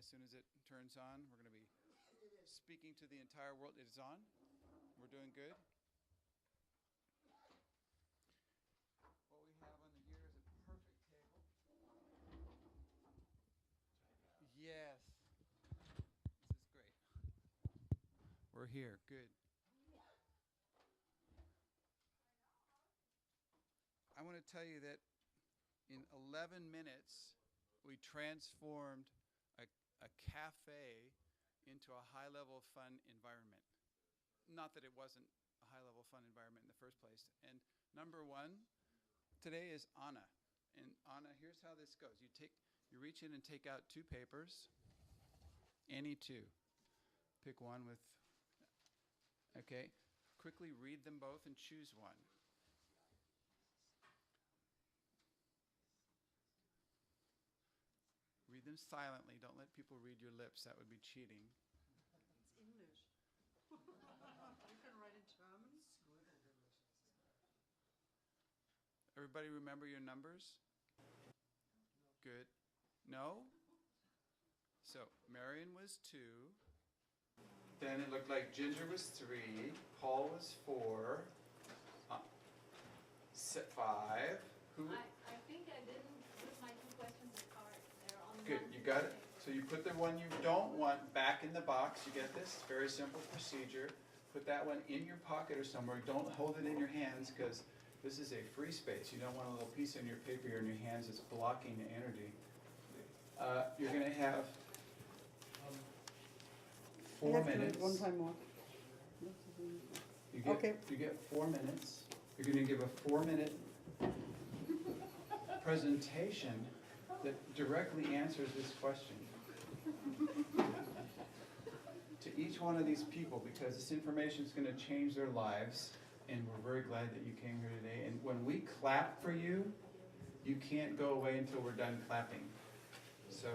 as soon as it turns on. We're going to be speaking to the entire world. It is on. We're doing good. What we have on here is a perfect table. Yes. This is great. We're here. Good. I want to tell you that in 11 minutes, we transformed a cafe into a high-level fun environment. Not that it wasn't a high-level fun environment in the first place. And number one today is Anna. And Anna, here's how this goes. You reach in and take out two papers, any two. Pick one with, okay. Quickly read them both and choose one. Read them silently. Don't let people read your lips. That would be cheating. It's English. You can write in German. Everybody remember your numbers? Good. No? So Marion was 2. Then it looked like Ginger was 3. Paul was 4. 5. Who? I think I didn't put my 2 questions apart. They're on Good, one you got it. page. So you put the one you don't want back in the box. You get this? Very simple procedure. Put that one in your pocket or somewhere. Don't hold it in your hands because this is a free space. You don't want a little piece in your paper or in your hands that's blocking the energy. You're going to have 4 minutes. One time more. You get 4 minutes. You're going to give a 4-minute presentation that directly answers this question to each one of these people, because this information is going to change their lives, and we're very glad that you came here today. And when we clap for you, you can't go away until we're done clapping. So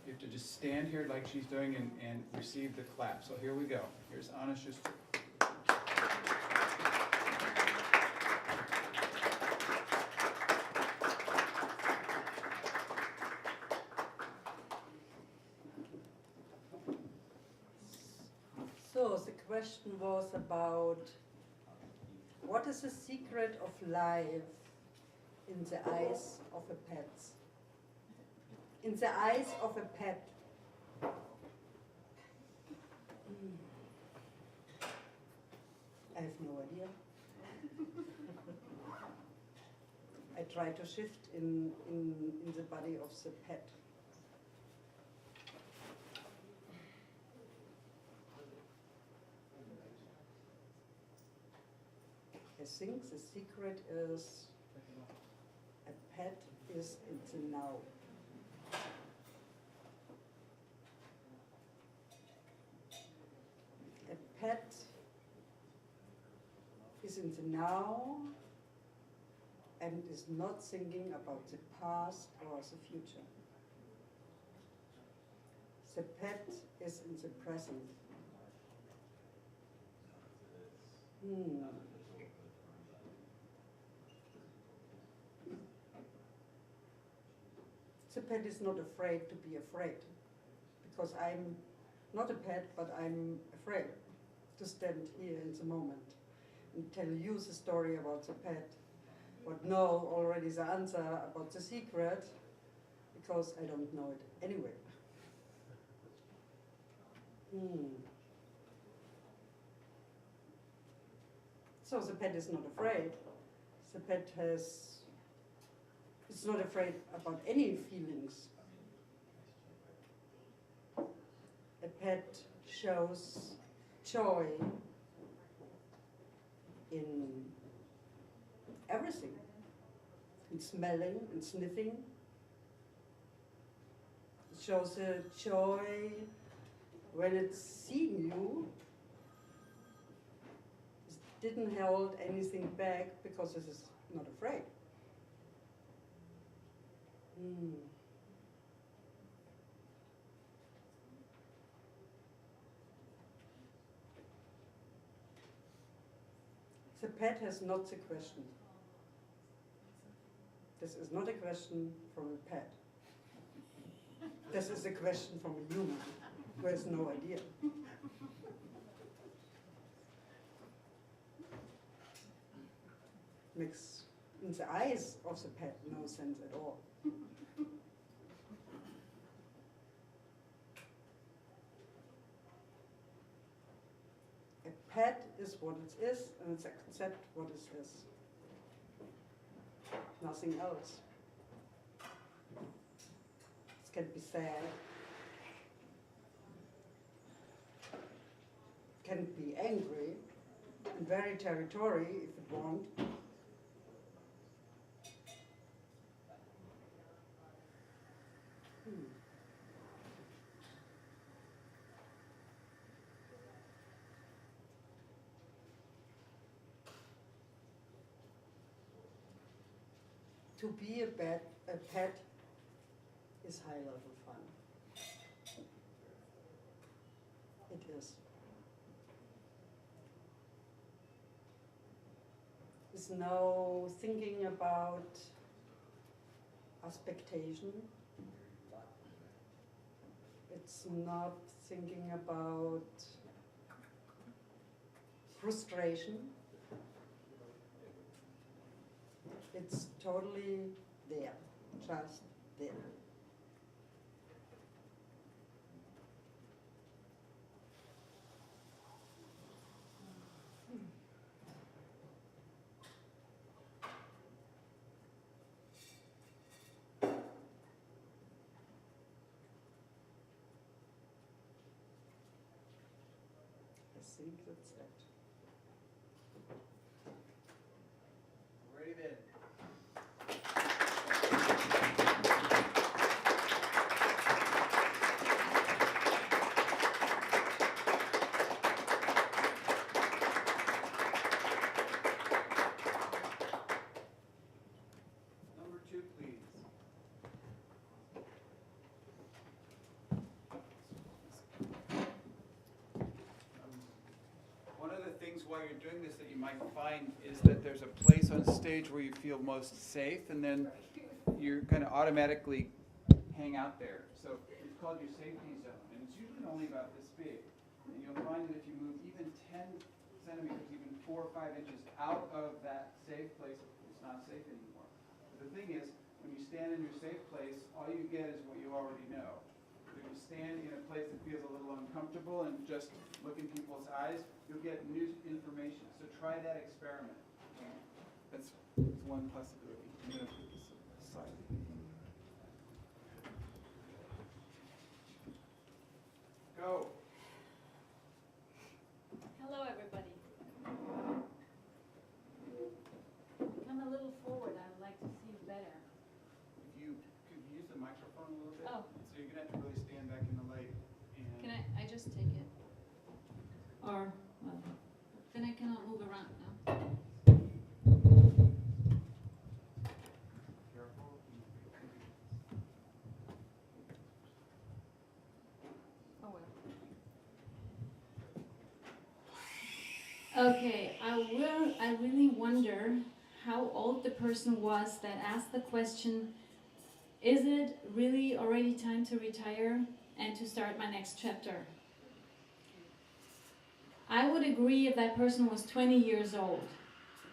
you have to just stand here like she's doing and receive the clap. So here we go. Here's Anna's just... So the question was about what is the secret of life in the eyes of a pet? In the eyes of a pet. I have no idea. I try to shift in the body of the pet. I think the secret is a pet is in the now. A pet is in the now and is not thinking about the past or the future. The pet is in the present. The pet is not afraid to be afraid, because I'm not a pet, but I'm afraid to stand here in the moment and tell you the story about the pet, but know already the answer about the secret, because I don't know it anyway. So the pet is not afraid. The pet is not afraid about any feelings. A pet shows joy in everything, in smelling and sniffing. It shows a joy when it's seeing you. It didn't hold anything back because it is not afraid. The pet has not the question. This is not a question from a pet. This is a question from a human who has no idea. Makes in the eyes of the pet no sense at all. A pet is what it is, and it's accept what it is. Nothing else. It can be sad, can be angry, and very territorial if it wants. To be a pet is high-level fun. It is. There's no thinking about expectation. It's not thinking about frustration. It's totally there, just there. I think that's it. Ready then. Number 2, please. One of the things while you're doing this that you might find is that there's a place on stage where you feel most safe, and then you're going to automatically hang out there. So it's called your safety zone, and it's usually only about this big. And you'll find that if you move even 10 centimeters, even 4 or 5 inches out of that safe place, it's not safe anymore. But the thing is, when you stand in your safe place, all you get is what you already know. If you stand in a place that feels a little uncomfortable and just look in people's eyes, you'll get new information. So try that experiment. That's one possibility. I'm going to put this aside. Go. Hello, everybody. Come a little forward. I would like to see you better. If you could use the microphone a little bit. Oh. So you're going to have to really stand back in the light. And Can I just take it? Or, well, then I cannot move around now. Careful. Oh, well. Okay, I really wonder how old the person was that asked the question, is it really already time to retire and to start my next chapter? I would agree if that person was 20 years old.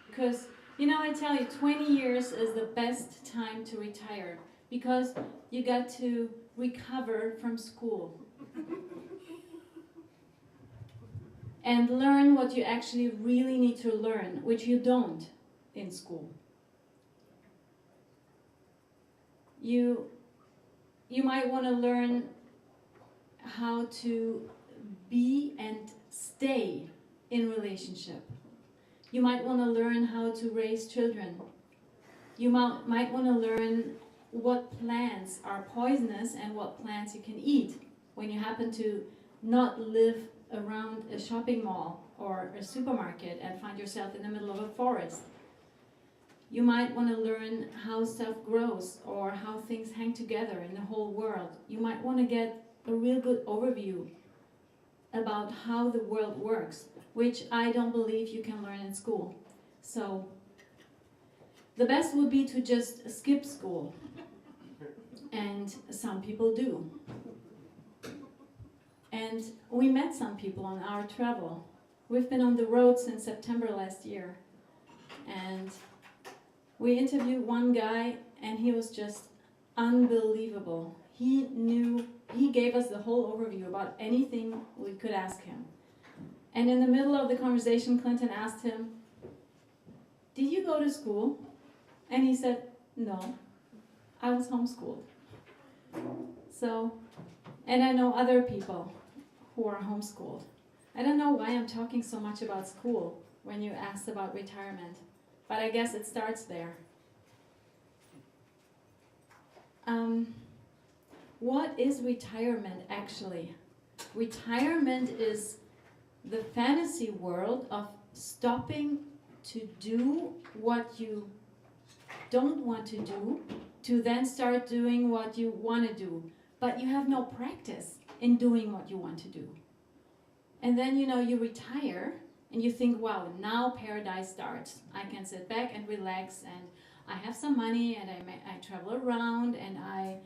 Because, you know, I tell you, 20 years is the best time to retire. Because you got to recover from school. And learn what you actually really need to learn, which you don't in school. You might want to learn how to be and stay in relationship. You might want to learn how to raise children. You might want to learn what plants are poisonous and what plants you can eat when you happen to not live around a shopping mall or a supermarket and find yourself in the middle of a forest. You might want to learn how stuff grows or how things hang together in the whole world. You might want to get a real good overview about how the world works, which I don't believe you can learn in school. So the best would be to just skip school and some people do. And we met some people on our travel. We've been on the road since September last year. And we interviewed one guy, and he was just unbelievable. He gave us the whole overview about anything we could ask him. And in the middle of the conversation, Clinton asked him, "Did you go to school?" And he said, "No, I was homeschooled." So, and I know other people who are homeschooled. I don't know why I'm talking so much about school when you asked about retirement, but I guess it starts there. What is retirement actually? Retirement is the fantasy world of stopping to do what you don't want to do, to then start doing what you want to do, but you have no practice in doing what you want to do. And then, you retire and you think, wow, now paradise starts. I can sit back and relax, and I have some money, and I travel around, and I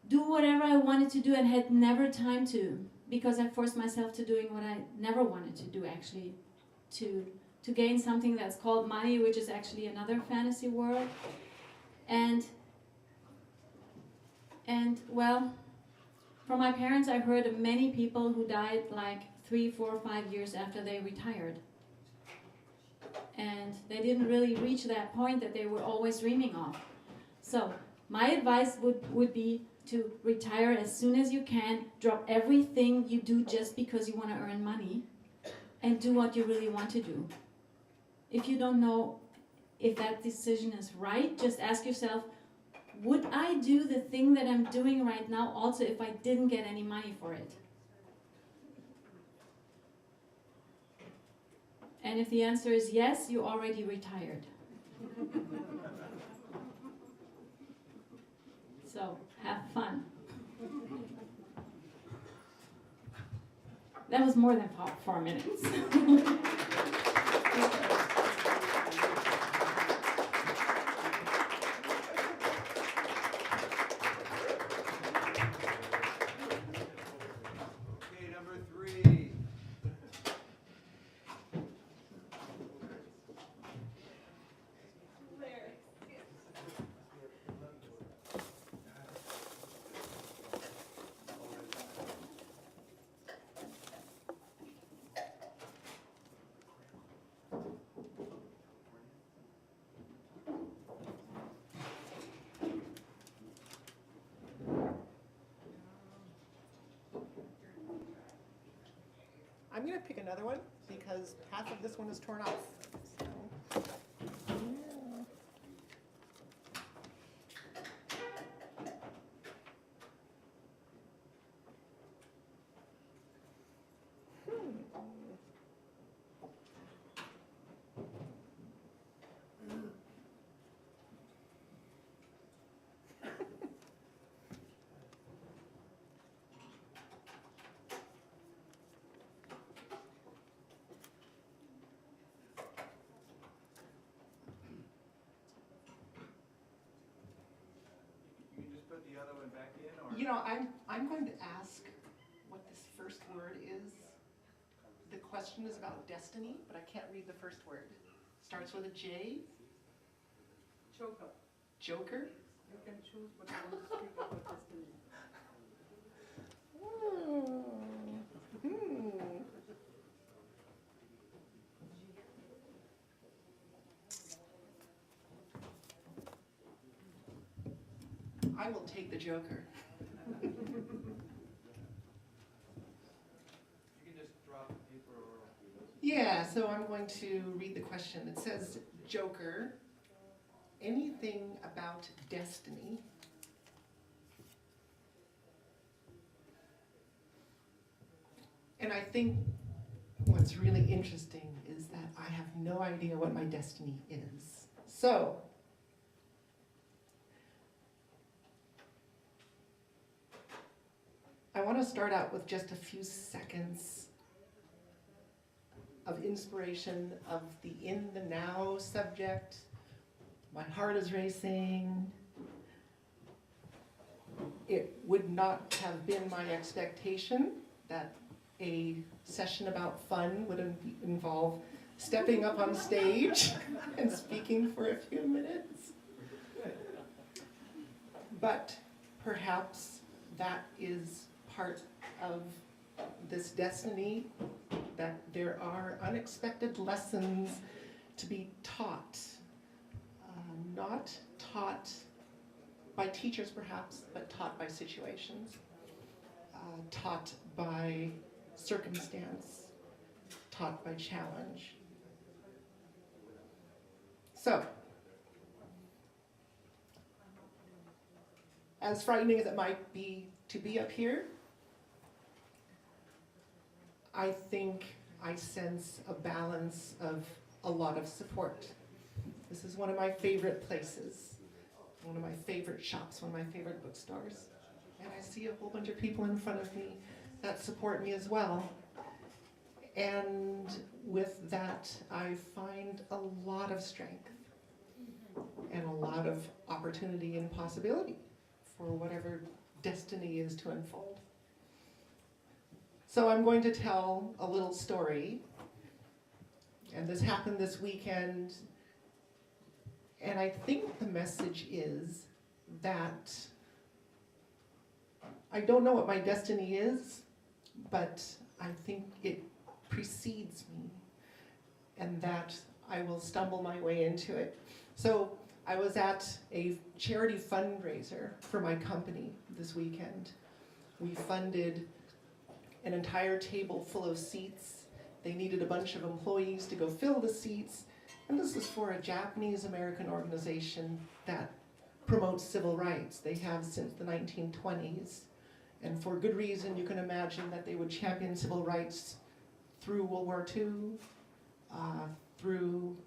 do whatever I wanted to do and had never time to, because I forced myself to doing what I never wanted to do, actually, to gain something that's called money, which is actually another fantasy world. And well, from my parents, I heard of many people who died like 3, 4, 5 years after they retired. And they didn't really reach that point that they were always dreaming of. So my advice would be to retire as soon as you can, drop everything you do just because you want to earn money, and do what you really want to do. If you don't know if that decision is right, just ask yourself, would I do the thing that I'm doing right now also if I didn't get any money for it? And if the answer is yes, you already retired. So, have fun. That was more than 4 minutes. Okay, number 3. I'm going to pick another one because half of this one is torn off. So. The other one back in, or? I'm going to ask what this first word is. The question is about destiny, but I can't read the first word. Starts with a J. Joker. Joker? You can choose what you want to speak about destiny. I will take the Joker. You can just drop the paper or... Yeah, so I'm going to read the question. It says, Joker, anything about destiny? And I think what's really interesting is that I have no idea what my destiny is. So, I want to start out with just a few seconds of inspiration of the in the now subject. My heart is racing. it would not have been my expectation that a session about fun would involve stepping up on stage and speaking for a few minutes. But perhaps that is part of this destiny, that there are unexpected lessons to be taught, not taught by teachers perhaps, but taught by situations, taught by circumstance, taught by challenge. So, as frightening as it might be to be up here, I think I sense a balance of a lot of support. This is one of my favorite places, one of my favorite shops, one of my favorite bookstores. And I see a whole bunch of people in front of me that support me as well. And with that, I find a lot of strength and a lot of opportunity and possibility for whatever destiny is to unfold. So I'm going to tell a little story, and this happened this weekend, and I think the message is that I don't know what my destiny is, but I think it precedes me, and that I will stumble my way into it. So I was at a charity fundraiser for my company this weekend. We funded an entire table full of seats. They needed a bunch of employees to go fill the seats. And this is for a Japanese American organization that promotes civil rights. They have since the 1920s. And for good reason, you can imagine that they would champion civil rights through World War II, through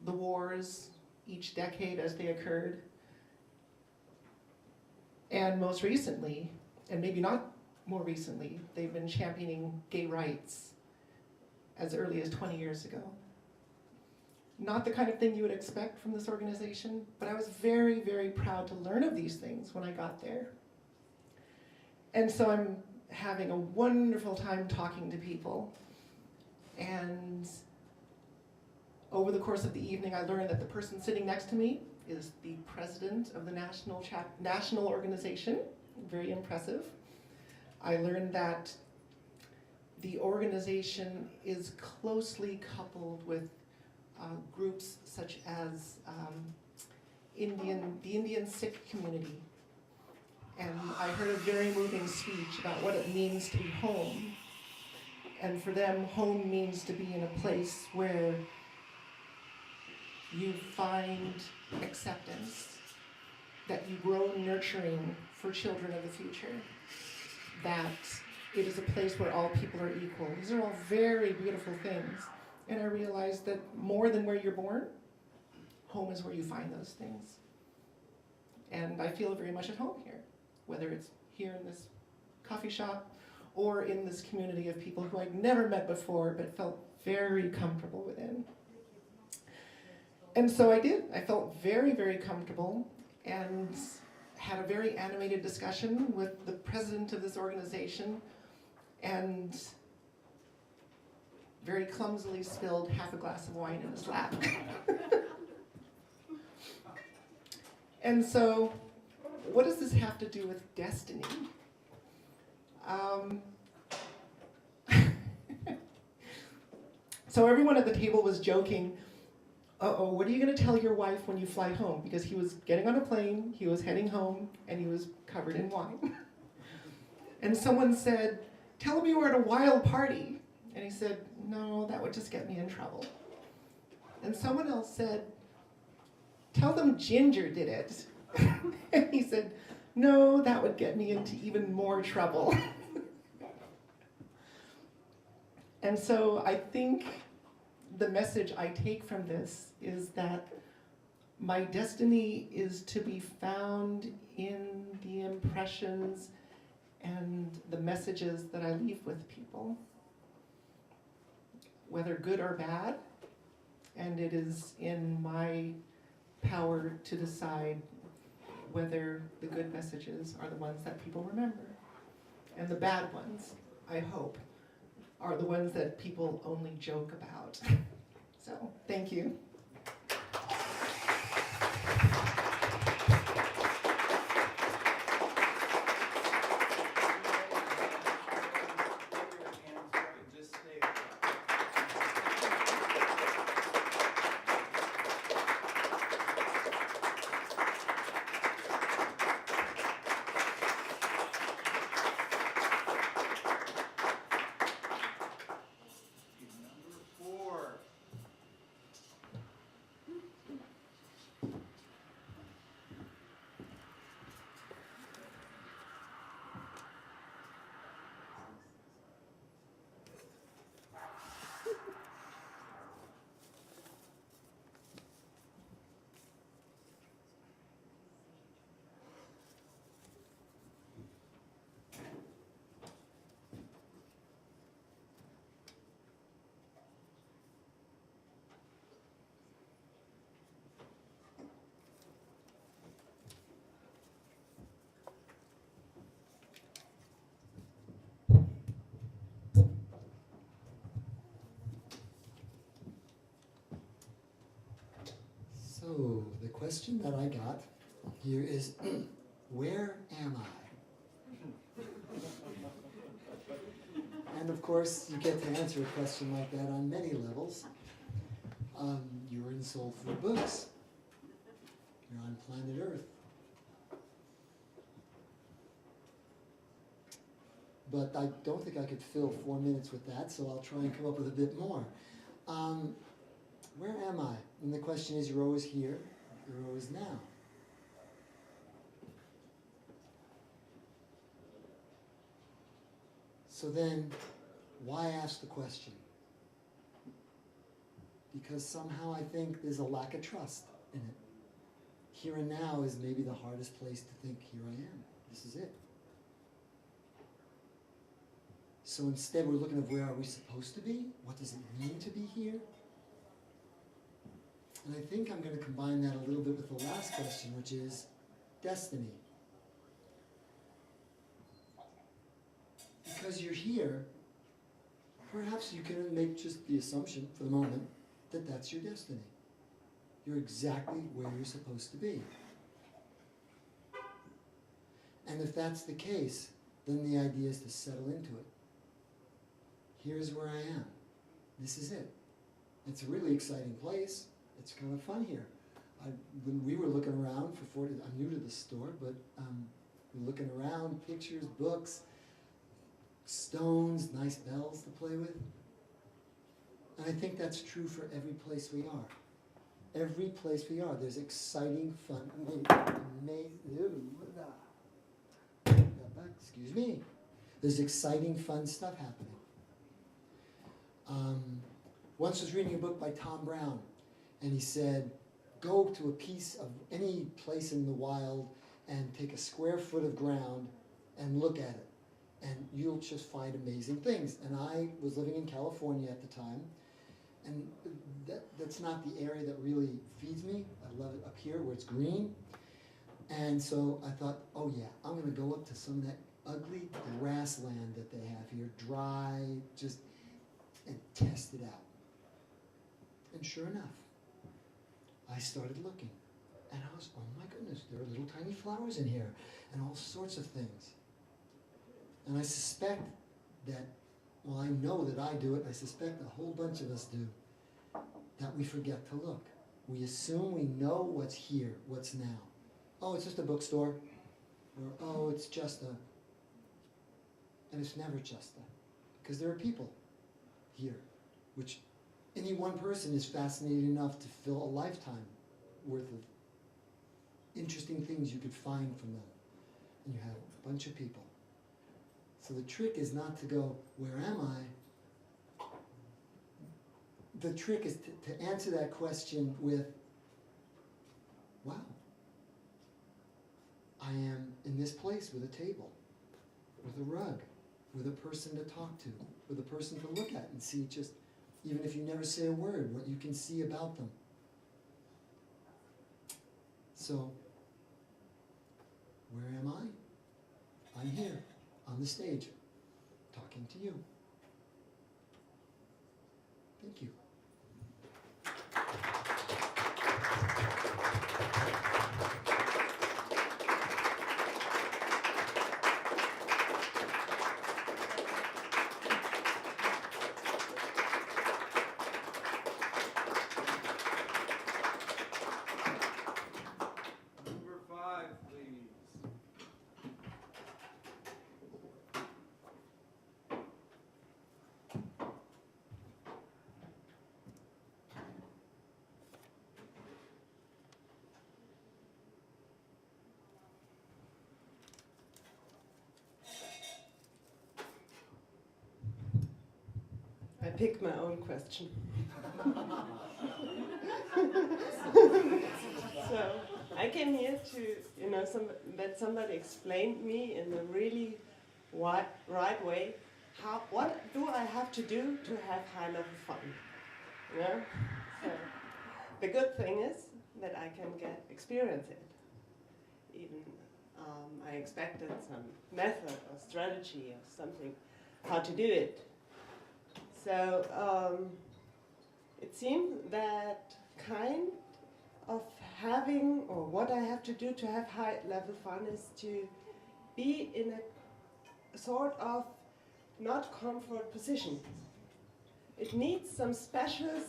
the wars, each decade as they occurred. And most recently, and maybe not more recently, they've been championing gay rights as early as 20 years ago. Not the kind of thing you would expect from this organization, but I was very, very proud to learn of these things when I got there. And so I'm having a wonderful time talking to people. And over the course of the evening, I learned that the person sitting next to me is the president of the national organization. Very impressive. I learned that the organization is closely coupled with groups such as the Indian Sikh community. And I heard a very moving speech about what it means to be home. And for them, home means to be in a place where you find acceptance, that you grow nurturing for children of the future, that it is a place where all people are equal. These are all very beautiful things. And I realized that more than where you're born, home is where you find those things. And I feel very much at home here, whether it's here in this coffee shop or in this community of people who I'd never met before but felt very comfortable within. And so I did. I felt very, very comfortable and had a very animated discussion with the president of this organization and very clumsily spilled half a glass of wine in his lap. And so, what does this have to do with destiny? So everyone at the table was joking, uh-oh, what are you going to tell your wife when you fly home? Because he was getting on a plane, he was heading home, and he was covered in wine. And someone said, tell him you were at a wild party. And he said, no, that would just get me in trouble. And someone else said, tell them Ginger did it. And he said, no, that would get me into even more trouble. And so I think the message I take from this is that my destiny is to be found in the impressions and the messages that I leave with people, whether good or bad, and it is in my power to decide whether the good messages are the ones that people remember. And the bad ones, I hope, are the ones that people only joke about. So, thank you. So the question that I got here is, where am I? And of course, you get to answer a question like that on many levels. You're in Soul Food Books. You're on planet Earth. But I don't think I could fill 4 minutes with that, so I'll try and come up with a bit more. Where am I? And the question is, you're always here, you're always now. So then, why ask the question? Because somehow I think there's a lack of trust in it. Here and now is maybe the hardest place to think, here I am, this is it. So instead we're looking at where are we supposed to be? What does it mean to be here? And I think I'm going to combine that a little bit with the last question, which is destiny. Because you're here, perhaps you can make just the assumption for the moment that that's your destiny. You're exactly where you're supposed to be. And if that's the case, then the idea is to settle into it. Here's where I am. This is it. It's a really exciting place. It's kind of fun here. When we were looking around for 40, I'm new to the store, but we're looking around, pictures, books, stones, nice bells to play with. And I think that's true for every place we are. Every place we are, there's exciting, fun, excuse me. There's exciting, fun stuff happening. Once I was reading a book by Tom Brown, and he said, go to a piece of any place in the wild and take a square foot of ground and look at it. And you'll just find amazing things. And I was living in California at the time, and that's not the area that really feeds me. I love it up here where it's green. And so I thought, oh yeah, I'm gonna go up to some of that ugly grassland that they have here, dry, just, and test it out. And sure enough, I started looking, and I was, oh my goodness, there are little tiny flowers in here, and all sorts of things. And I suspect that, well, I know that I do it, I suspect a whole bunch of us do, that we forget to look. We assume we know what's here, what's now. Oh, it's just a bookstore, or oh, it's just a, and it's never just that, because there are people here, which any one person is fascinating enough to fill a lifetime worth of interesting things you could find from them. And you have a bunch of people. So the trick is not to go, where am I? The trick is to answer that question with, wow, I am in this place with a table, with a rug, with a person to talk to, with a person to look at and see just, even if you never say a word, what you can see about them. So Where am I? I'm here, on the stage, talking to you. Thank you. Number 5, please. I picked my own question. So I came here to, let somebody explain me in a really right way. What do I have to do to have high-level fun? You know? So the good thing is that I can experience it. Even I expected some method or strategy or something how to do it. So it seemed that kind of having, or what I have to do to have high-level fun is to be in a sort of not comfort position. It needs some special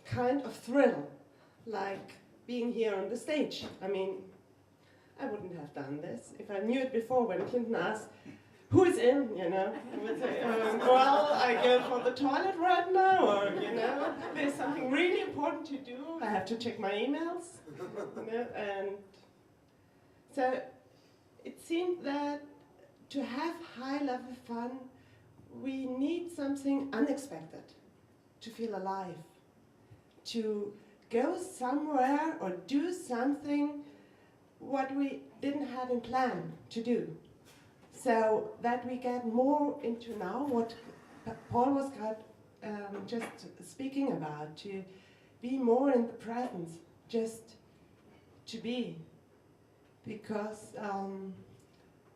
kind of thrill, like being here on the stage. I mean, I wouldn't have done this if I knew it before when Clinton asked, who is in, I would say, well, I go for the toilet right now, or, there's something really important to do. I have to check my emails, and so it seemed that to have high-level fun, we need something unexpected to feel alive, to go somewhere or do something what we didn't have in plan to do. So that we get more into now what Paul was just speaking about, to be more in the present, just to be. Because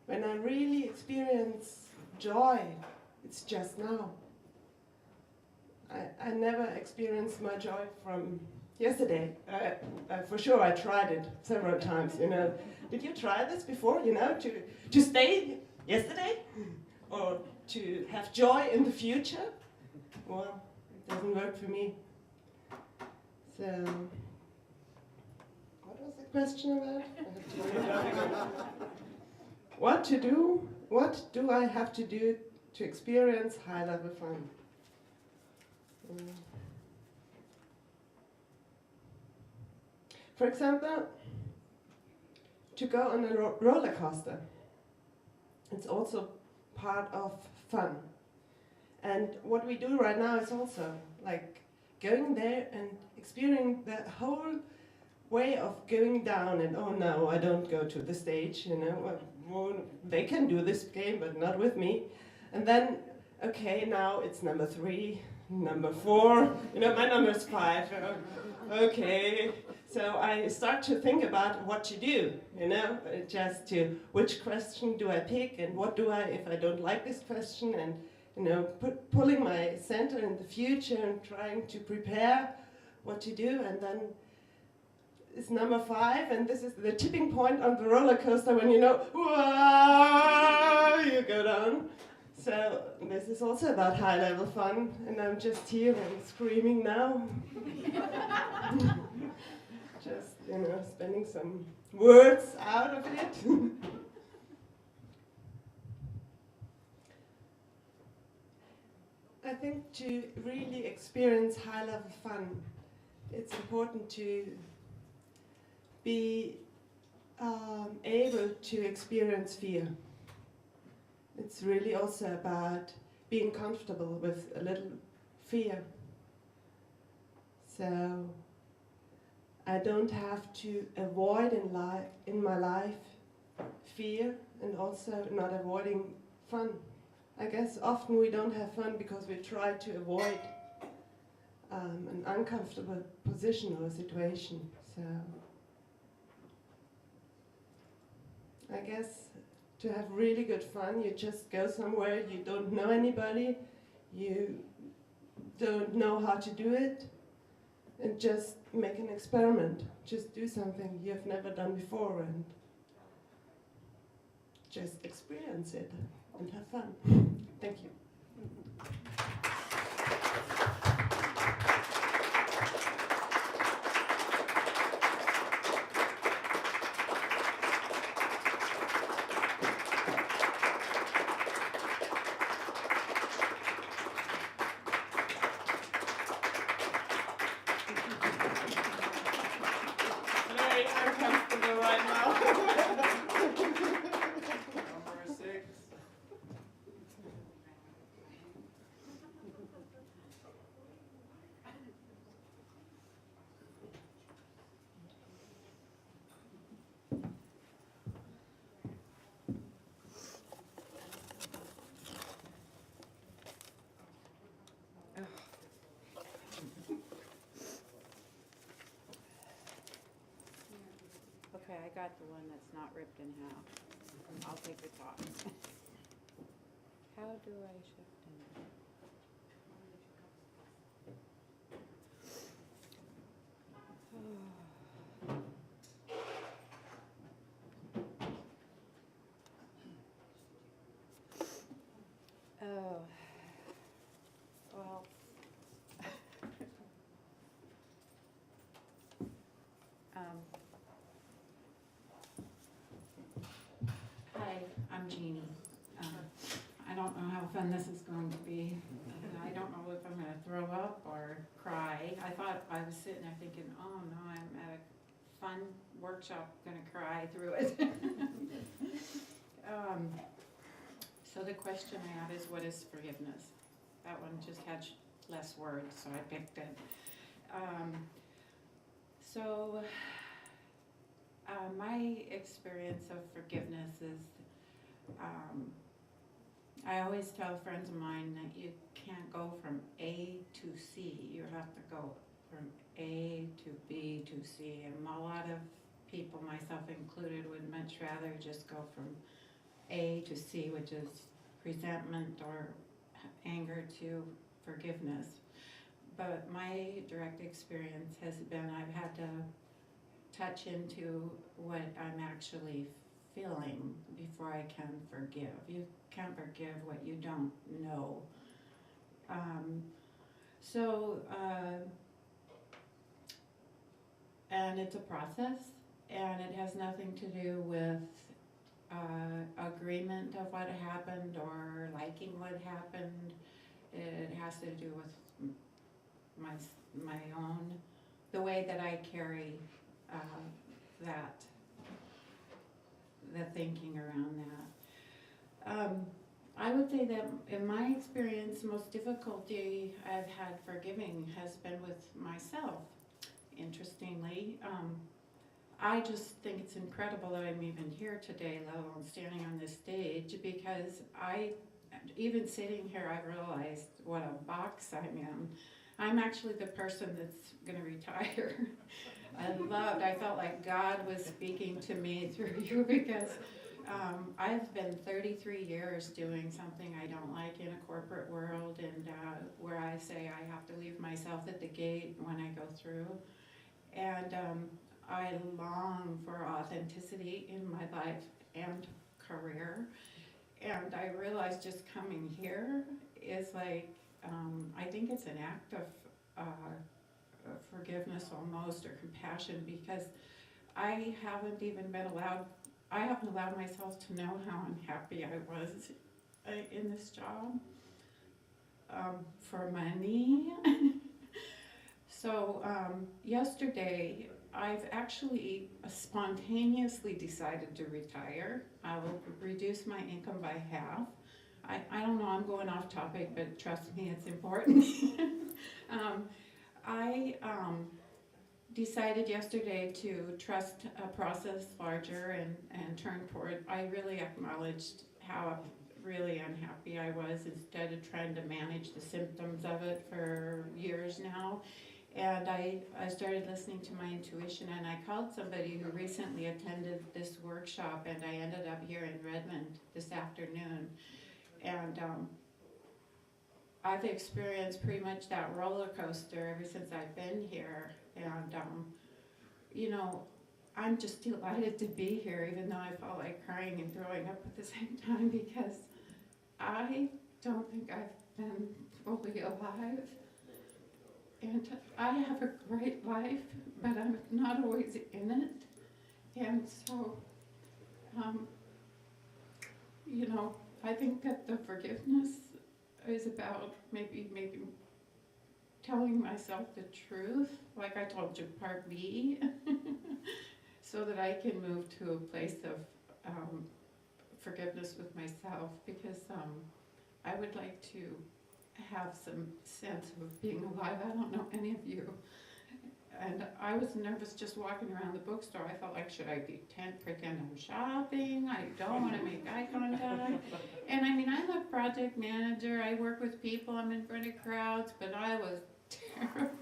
when I really experience joy, it's just now. I never experienced my joy from yesterday. For sure I tried it several times, Did you try this before, to stay yesterday? Or to have joy in the future? Well, it doesn't work for me. So, what was the question about? What to do? What do I have to do to experience high-level fun? For example, to go on a roller coaster. It's also part of fun. And what we do right now is also like going there and experiencing the whole way of going down, and oh no, I don't go to the stage, well, they can do this game, but not with me. And then, okay, now it's number 3, number 4, my number is 5, okay. So I start to think about what to do, just to which question do I pick, and what do I if I don't like this question, and pulling my center in the future and trying to prepare what to do. And then it's number 5, and this is the tipping point on the roller coaster when you go down. So this is also about high-level fun, and I'm just here and screaming now. Just, spending some words out of it. I think to really experience high-level fun, it's important to be able to experience fear. It's really also about being comfortable with a little fear. So I don't have to avoid in my life fear, and also not avoiding fun. I guess often we don't have fun because we try to avoid an uncomfortable position or situation. So I guess to have really good fun, you just go somewhere, you don't know anybody, you don't know how to do it, and just make an experiment. Just do something you've never done before and just experience it and have fun. Thank you. Very uncomfortable right now. Number 6. Okay, I got the one that's not ripped in half. I'll take the top. How do I shift in? Oh, well. Hi, I'm Jeannie. I don't know how fun this is going to be. I don't know if I'm going to throw up or cry. I thought I was sitting there thinking, oh no, I'm at a fun workshop, going to cry through it. So the question I had is, what is forgiveness? That one just had less words, so I picked it. My experience of forgiveness is, I always tell friends of mine that you can't go from A to C. You have to go from A to B to C. And a lot of people, myself included, would much rather just go from A to C, which is resentment or anger, to forgiveness. But my direct experience has been I've had to touch into what I'm actually feeling before I can forgive. You can't forgive what you don't know. And it's a process, and it has nothing to do with agreement of what happened or liking what happened. It has to do with my own, the way that I carry the thinking around that. I would say that in my experience, the most difficulty I've had forgiving has been with myself. Interestingly, I just think it's incredible that I'm even here today, let alone standing on this stage, because even sitting here, I realized what a box I'm in. I'm actually the person that's going to retire. I felt like God was speaking to me through you, because I've been 33 years doing something I don't like in a corporate world, and where I say I have to leave myself at the gate when I go through. And I long for authenticity in my life and career. And I realized just coming here is like, I think it's an act of forgiveness almost, or compassion, because I haven't allowed myself to know how unhappy I was in this job for money. So yesterday, I've actually spontaneously decided to retire. I will reduce my income by half. I don't know, I'm going off topic, but trust me, it's important. I decided yesterday to trust a process larger and turn toward, I really acknowledged how really unhappy I was, instead of trying to manage the symptoms of it for years now. And I started listening to my intuition, and I called somebody who recently attended this workshop, and I ended up here in Redmond this afternoon. And I've experienced pretty much that roller coaster ever since I've been here. And, you know, I'm just delighted to be here, even though I felt like crying and throwing up at the same time, because I don't think I've been fully alive. And I have a great life, but I'm not always in it. And so, you know, I think that the forgiveness is about maybe telling myself the truth, like I told you, part B, so that I can move to a place of forgiveness with myself, because I would like to have some sense of being alive. I don't know any of you. And I was nervous just walking around the bookstore. I felt like, should I pretend I'm shopping? I don't want to make eye contact. And I mean, I'm a project manager. I work with people. I'm in front of crowds, but I was terrible.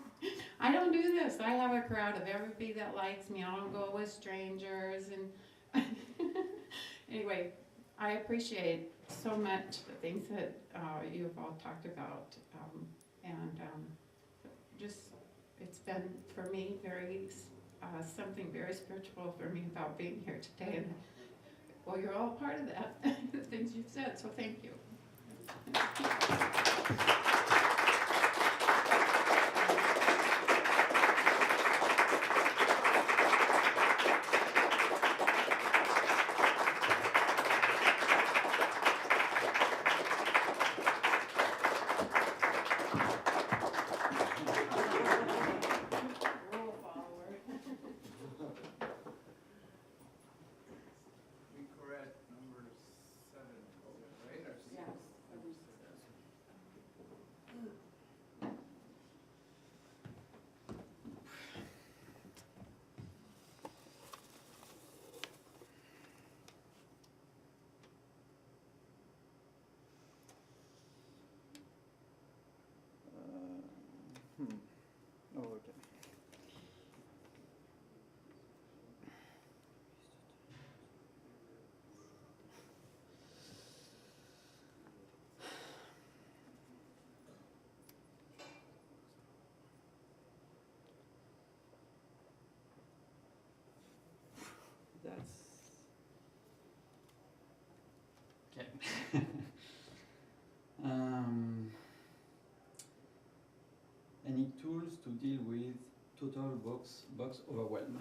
I don't do this. I have a crowd of everybody that likes me. I don't go with strangers. And anyway, I appreciate so much the things that you've all talked about. Just, it's been, for me, very, something very spiritual for me about being here today. And, well, you're all part of that, the things you've said, so thank you. Oh, okay. That's okay. Any tools to deal with total box overwhelm?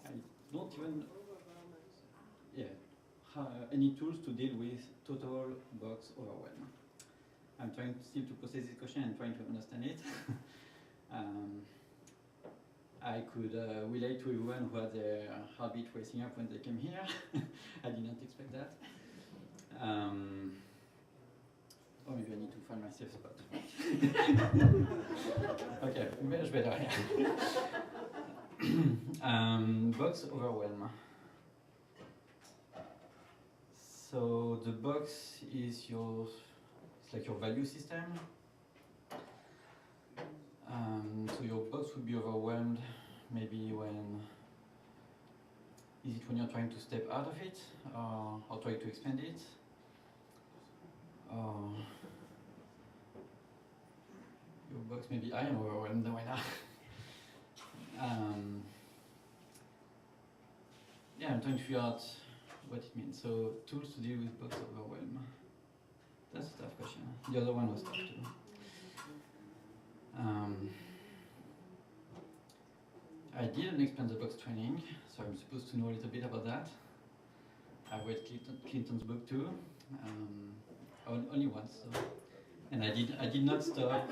I don't even. Yeah. Any tools to deal with total box overwhelm? I'm trying still to process this question and trying to understand it. I could relate to everyone who had their heartbeat racing up when they came here. I did not expect that. Or maybe I need to find my safe spot. Okay, much better here. Box overwhelm. So the box is it's like your value system. So your box would be overwhelmed maybe is it when you're trying to step out of it or try to expand it? Your box, maybe I am overwhelmed right now. Yeah, I'm trying to figure out what it means. So tools to deal with box overwhelm. That's a tough question. The other one was tough too. I didn't expand the box training, so I'm supposed to know a little bit about that. I read Clinton's book too, only once, so. And I did not stop.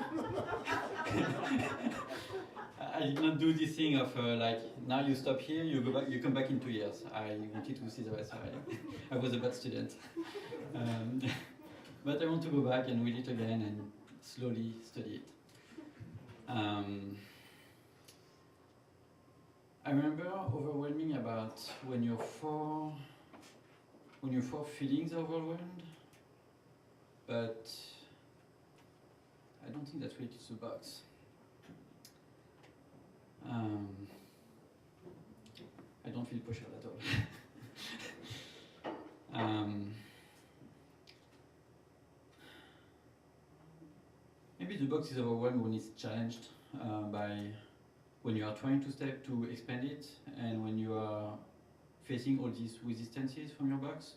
I did not do this thing of like, now you stop here, you go back, you come back in 2 years. I wanted to see the rest. I was a bad student. But I want to go back and read it again and slowly study it. I remember overwhelming about when your four feelings are overwhelmed, but I don't think that's related to the box. I don't feel pressured at all. Maybe the box is overwhelmed when it's challenged by when you are trying to expand it, and when you are facing all these resistances from your box,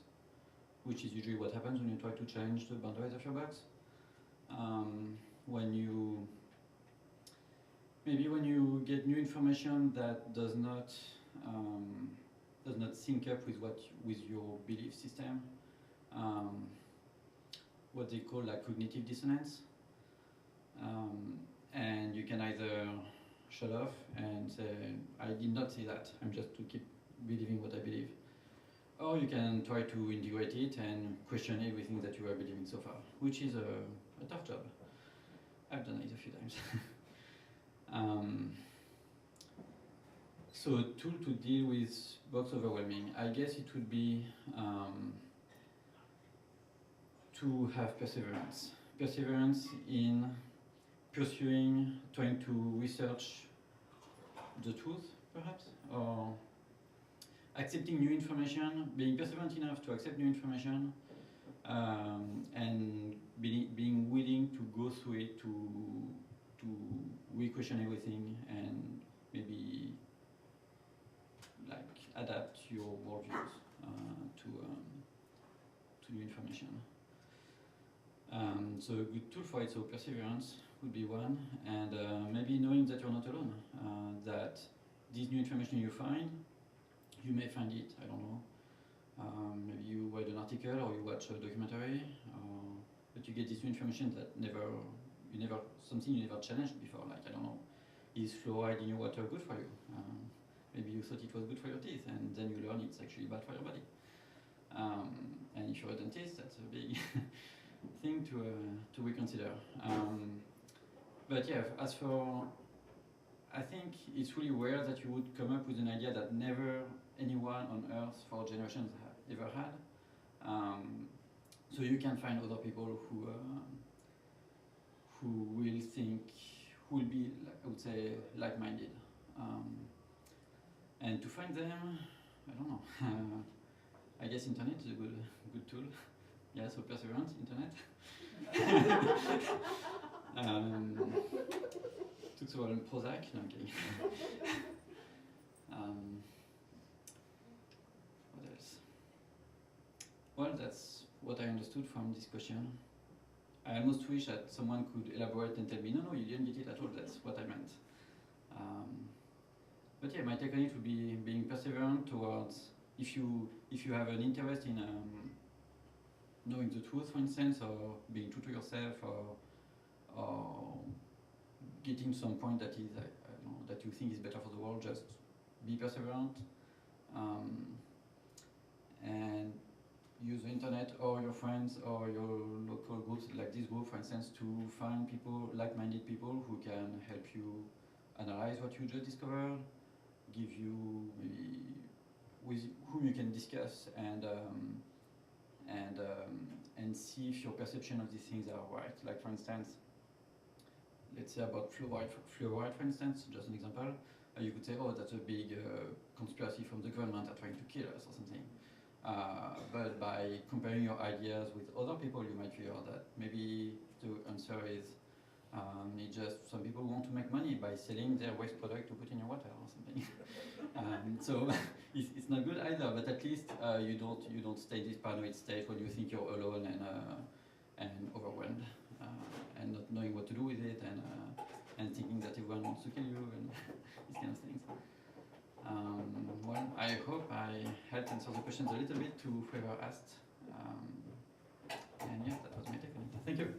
which is usually what happens when you try to challenge the boundaries of your box. When you get new information that does not sync up with your belief system, what they call like cognitive dissonance, and you can either shut off and say, I did not say that, I'm just to keep believing what I believe, or you can try to integrate it and question everything that you are believing so far, which is a tough job. I've done it a few times. So a tool to deal with box overwhelming, I guess it would be to have perseverance. Perseverance in pursuing, trying to research the truth, perhaps, or accepting new information, being perseverant enough to accept new information, and being willing to go through it, to re-question everything, and maybe like adapt your worldviews to new information. So a good tool for it, so perseverance would be one, and maybe knowing that you're not alone, that this new information you find, you may find it, I don't know, maybe you read an article or you watch a documentary, but you get this new information that something you never challenged before, like, I don't know, is fluoride in your water good for you? Maybe you thought it was good for your teeth, and then you learn it's actually bad for your body. And if you're a dentist, that's a big thing to reconsider. But yeah, as for, I think it's really rare that you would come up with an idea that never anyone on Earth for generations ever had. So you can find other people who will be, I would say, like-minded. And to find them, I don't know. I guess internet is a good tool. Yeah, so perseverance, internet. Took so long Prozac, no, I'm kidding. What else? Well, that's what I understood from this question. I almost wish that someone could elaborate and tell me, no, you didn't get it at all, that's what I meant. But yeah, my take on it would be being perseverant towards, if you have an interest in knowing the truth, for instance, or being true to yourself, or getting some point that is, that you think is better for the world, just be perseverant, and use the internet or your friends or your local groups, like this group, for instance, to find people, like-minded people who can help you analyze what you just discovered, give you maybe with whom you can discuss and see if your perception of these things are right. Like, for instance, let's say about fluoride, for instance, just an example, you could say, oh, that's a big conspiracy from the government are trying to kill us or something. But by comparing your ideas with other people, you might figure out that maybe the answer is just some people want to make money by selling their waste product to put in your water or something. So it's not good either. But at least you don't stay in this paranoid state when you think you're alone and overwhelmed and not knowing what to do with it and thinking that everyone wants to kill you and these kind of things. Well, I hope I helped answer the questions a little bit to whoever asked. And yeah, that was my take on it. Thank you.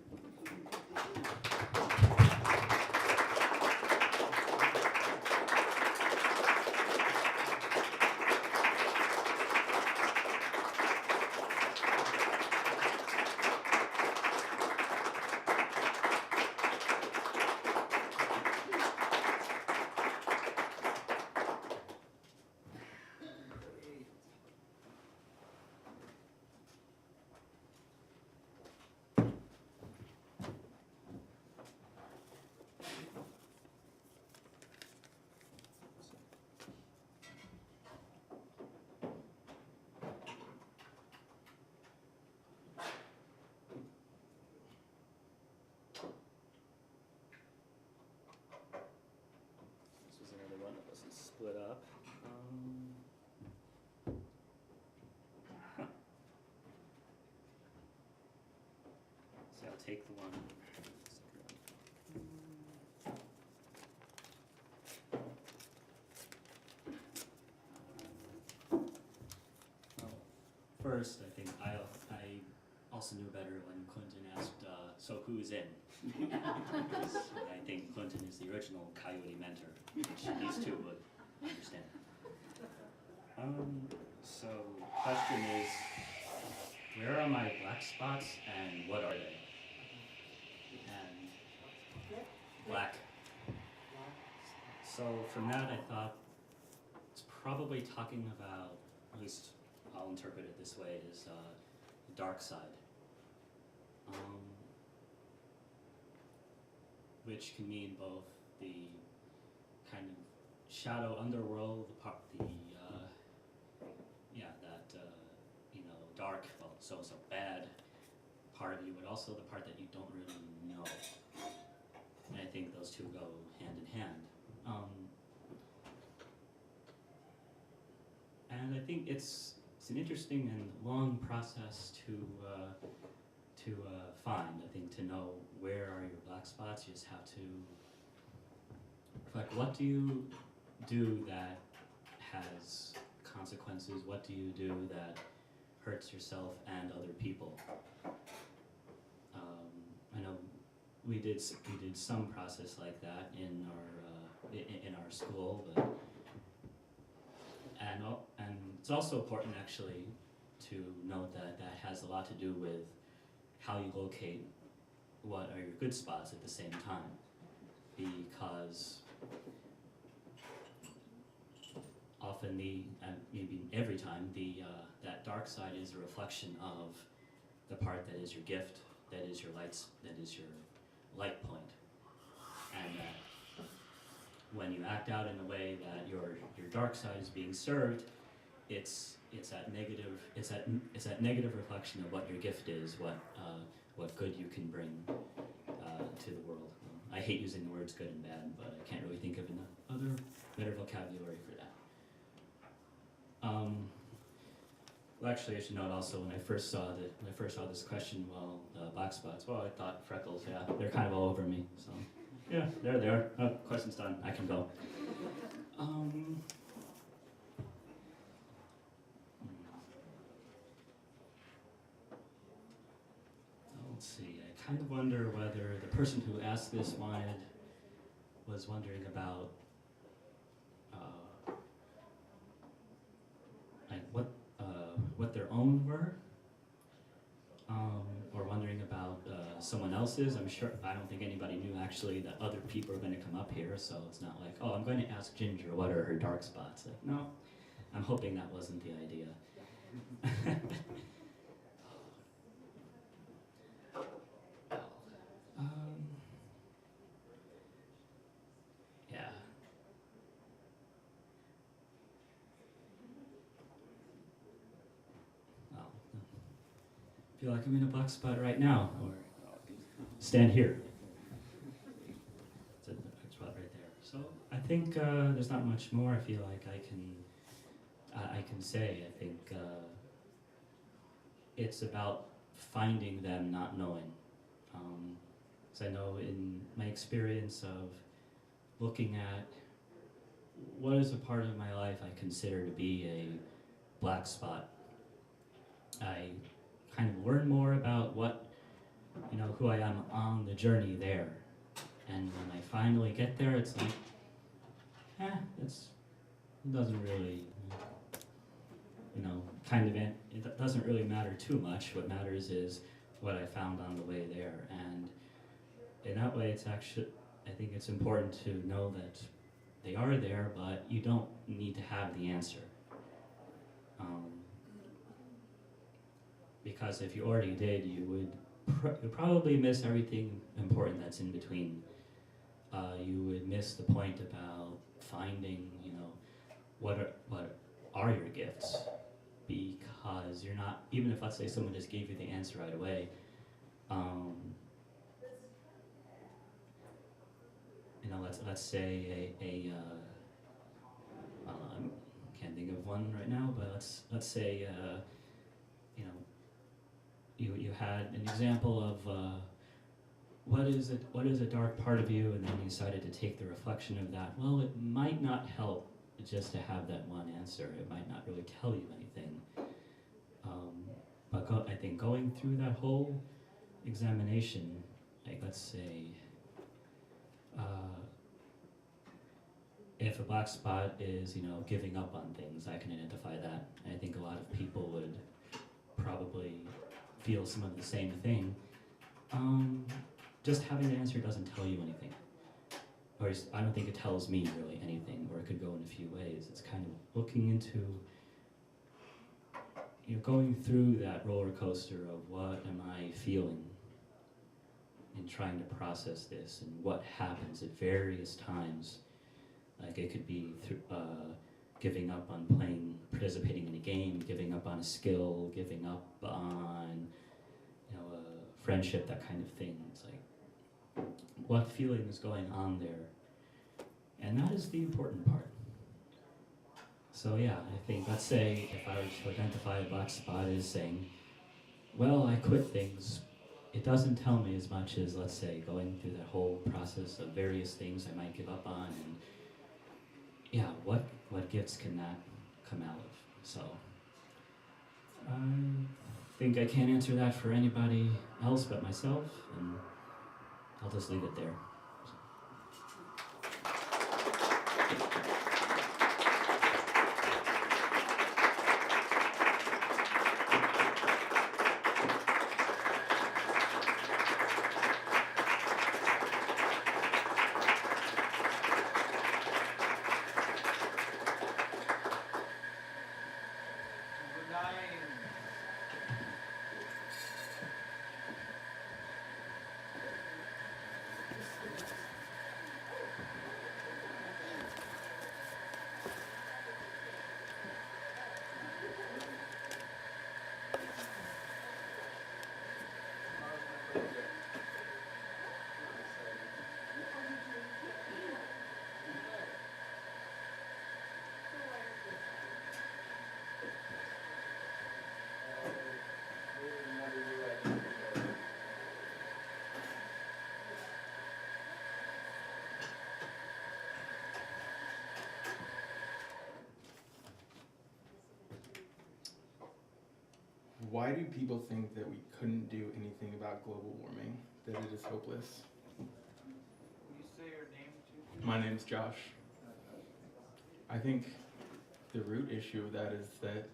So I'll take the one. First, I think I also knew better when Clinton asked, so who's in? I think Clinton is the original Coyote mentor, which these two would understand. So the question is, where are my black spots and what are they? And black. So from that I thought it's probably talking about, at least I'll interpret it this way, is the dark side. Which can mean both the kind of shadow underworld, dark, well, so bad part of you, but also the part that you don't really know. And I think those two go hand in hand. And I think it's an interesting and long process to find. I think to know where are your black spots, you just have to reflect, what do you do that has consequences? What do you do that hurts yourself and other people? I know we did some process like that in our school, but and it's also important actually to note that that has a lot to do with how you locate what are your good spots at the same time, because often maybe every time that dark side is a reflection of the part that is your gift, that is your lights, that is your light point, and that when you act out in a way that your dark side is being served, it's that negative reflection of what your gift is, what good you can bring to the world. I hate using the words good and bad, but I can't really think of another better vocabulary for that. Well, actually, I should note also when I first saw this question, black spots. Well, I thought freckles. Yeah, they're kind of all over me. So, yeah, there they are. Oh, question's done. I can go. Let's see. I kind of wonder whether the person who asked this was wondering about what their own were, or wondering about someone else's. I don't think anybody knew actually that other people are going to come up here, so it's not like, oh, I'm going to ask Ginger what are her dark spots. Like, no, I'm hoping that wasn't the idea. Yeah. Well, I feel like I'm in a black spot right now, or stand here. It's a black spot right there. So I think there's not much more I feel like I can say. I think it's about finding them, not knowing. Because I know in my experience of looking at what is a part of my life I consider to be a black spot, I kind of learn more about who I am on the journey there. And when I finally get there, it's like, it doesn't really, it doesn't really matter too much. What matters is what I found on the way there. And in that way, I think it's important to know that they are there, but you don't need to have the answer. Because if you already did, you would probably miss everything important that's in between. You would miss the point about finding, what are your gifts? Because you're not, even if, let's say, someone just gave you the answer right away, let's say I can't think of one right now, but let's say you had an example of what is a dark part of you, and then you decided to take the reflection of that. Well, it might not help just to have that one answer. It might not really tell you anything. But I think going through that whole examination, like let's say, if a black spot is, giving up on things, I can identify that. And I think a lot of people would probably feel some of the same thing. Just having the answer doesn't tell you anything. Or I don't think it tells me really anything, or it could go in a few ways. It's kind of looking into, going through that roller coaster of what am I feeling and trying to process this and what happens at various times. Like it could be giving up on participating in a game, giving up on a skill, giving up on, a friendship, that kind of thing. It's like, what feeling is going on there? And that is the important part. So yeah, I think, let's say, if I were to identify a black spot as saying, well, I quit things, it doesn't tell me as much as, let's say, going through that whole process of various things I might give up on, and yeah, what gifts can that come out of? So I think I can't answer that for anybody else but myself, and I'll just leave it there. Why do people think that we couldn't do anything about global warming, that it is hopeless? Will you say your name too? My name's Josh. I think the root issue of that is that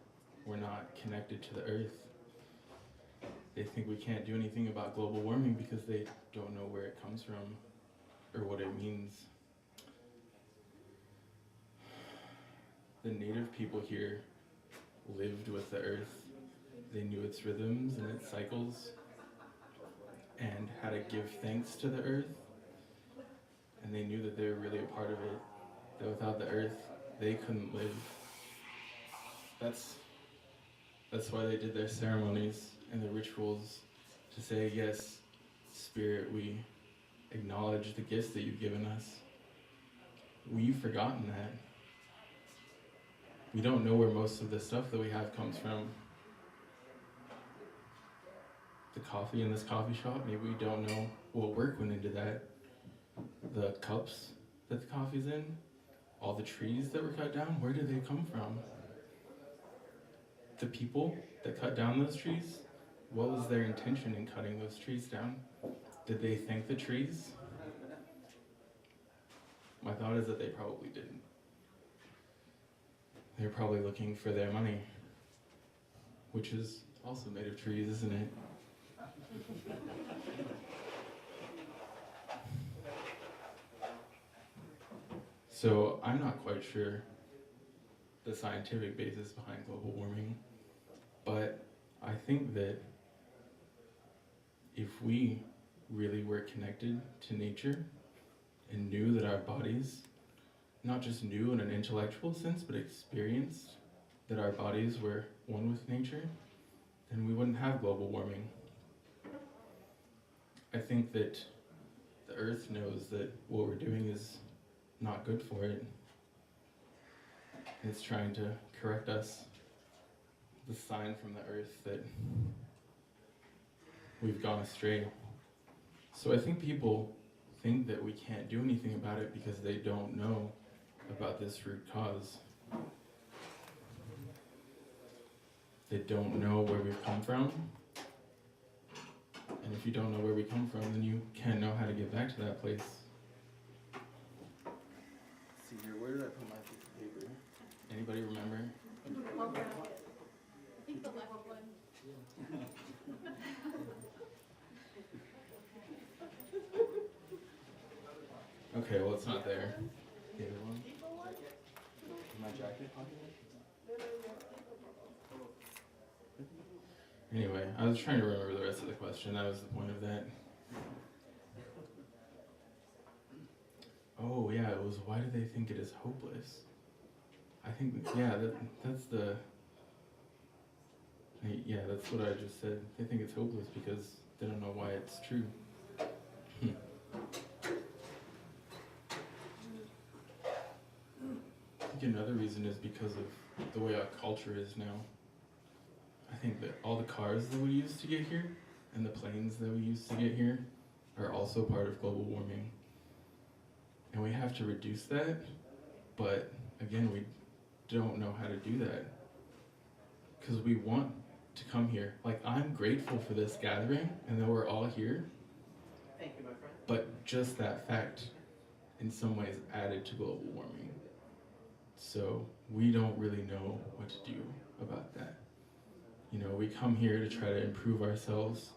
we're not connected to the earth. They think we can't do anything about global warming because they don't know where it comes from or what it means. The native people here lived with the earth. They knew its rhythms and its cycles and how to give thanks to the earth. And they knew that they were really a part of it, that without the earth, they couldn't live. That's why they did their ceremonies and their rituals, to say, yes, Spirit, we acknowledge the gifts that you've given us. We've forgotten that. We don't know where most of the stuff that we have comes from. The coffee in this coffee shop, maybe we don't know what work went into that. The cups that the coffee's in, all the trees that were cut down, where did they come from? The people that cut down those trees, what was their intention in cutting those trees down? Did they thank the trees? My thought is that they probably didn't. They're probably looking for their money, which is also made of trees, isn't it? So I'm not quite sure the scientific basis behind global warming, but I think that if we really were connected to nature and knew that our bodies, not just knew in an intellectual sense, but experienced that our bodies were one with nature, then we wouldn't have global warming. I think that the earth knows that what we're doing is not good for it. It's trying to correct us. The sign from the earth that we've gone astray. So I think people think that we can't do anything about it because they don't know about this root cause. They don't know where we've come from. And if you don't know where we come from, then you can't know how to get back to that place. Let's see here, where did I put my piece of paper? Anybody remember? I think the left one. Okay, well it's not there. The other one? My jacket pocket? Anyway, I was trying to remember the rest of the question. That was the point of that. Oh yeah, it was why do they think it is hopeless? I think, yeah, that's the... Yeah, that's what I just said. They think it's hopeless because they don't know why it's true. I think another reason is because of the way our culture is now. I think that all the cars that we use to get here and the planes that we use to get here are also part of global warming. And we have to reduce that, but again, we don't know how to do that. Because we want to come here. Like, I'm grateful for this gathering and that we're all here. Thank you, my friend. But just that fact, in some ways, added to global warming. So we don't really know what to do about that. You know, we come here to try to improve ourselves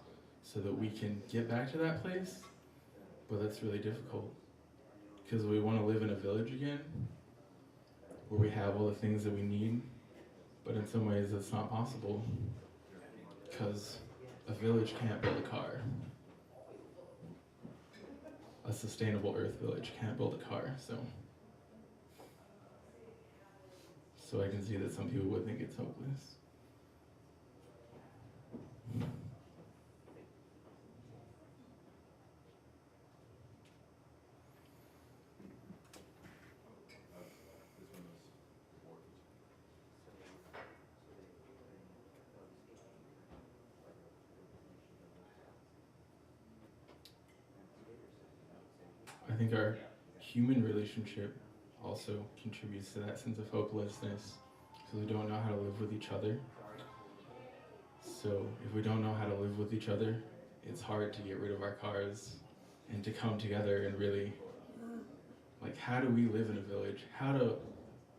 so that we can get back to that place, but that's really difficult. Because we want to live in a village again, where we have all the things that we need, but in some ways it's not possible, because a village can't build a car. A sustainable Earth village can't build a car, so I can see that some people would think it's hopeless. I think our human relationship also contributes to that sense of hopelessness, because we don't know how to live with each other. So if we don't know how to live with each other, it's hard to get rid of our cars and to come together and really, like, how do we live in a village? How do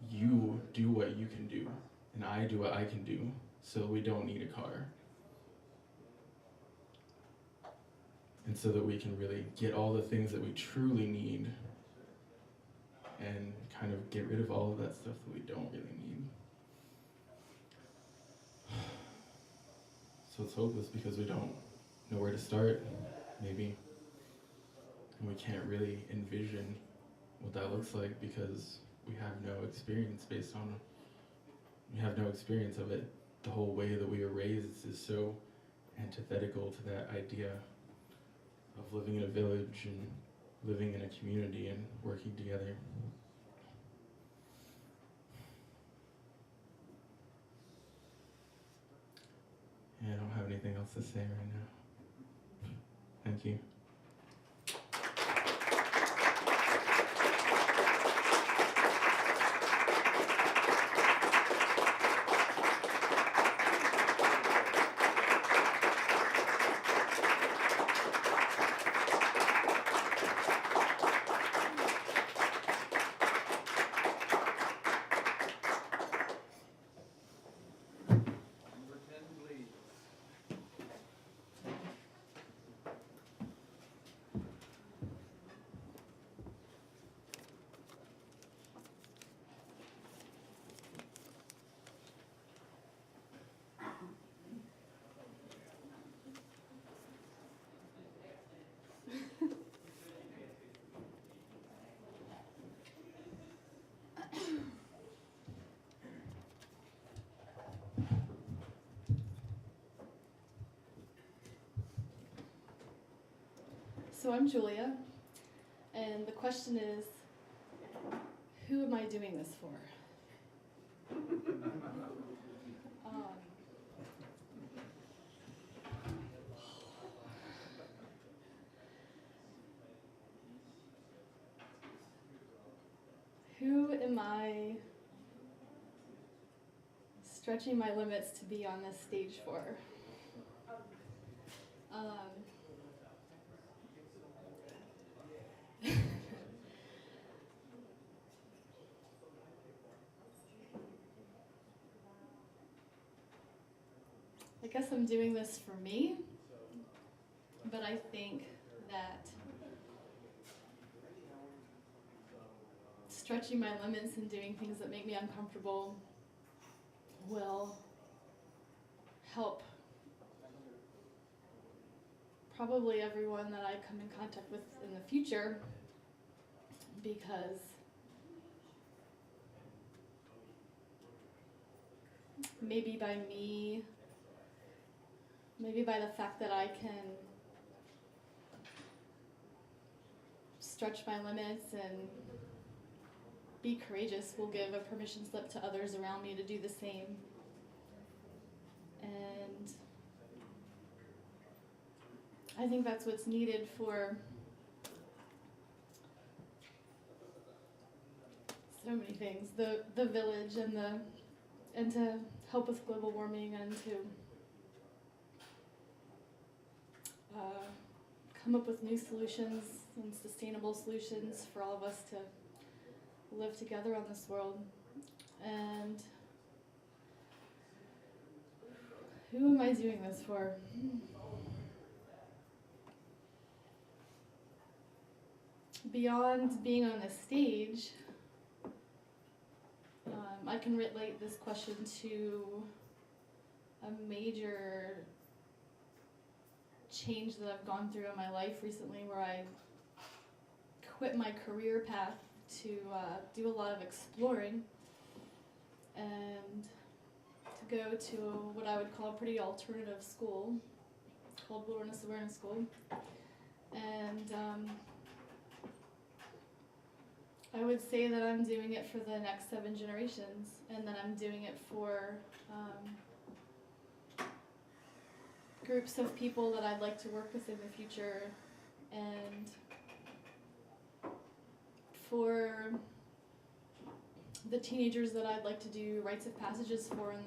you do what you can do and I do what I can do so we don't need a car? And so that we can really get all the things that we truly need and kind of get rid of all of that stuff that we don't really need. So it's hopeless because we don't know where to start, maybe. And we can't really envision what that looks like because we have no experience we have no experience of it. The whole way that we were raised is so antithetical to that idea of living in a village and living in a community and working together. Yeah, I don't have anything else to say right now. Thank you. So I'm Julia, and the question is, who am I doing this for? am I stretching my limits to be on this stage for? I guess I'm doing this for me, but I think that stretching my limits and doing things that make me uncomfortable will help probably everyone that I come in contact with in the future, because maybe by the fact that I can stretch my limits and be courageous will give a permission slip to others around me to do the same. And I think that's what's needed for so many things. The village and to help with global warming and to come up with new solutions and sustainable solutions for all of us to live together on this world. And who am I doing this for? Beyond being on a stage, I can relate this question to a major change that I've gone through in my life recently, where I quit my career path to do a lot of exploring and to go to what I would call a pretty alternative school called Wilderness Awareness School. And I would say that I'm doing it for the next 7 generations, and that I'm doing it for groups of people that I'd like to work with in the future, and for the teenagers that I'd like to do rites of passages for in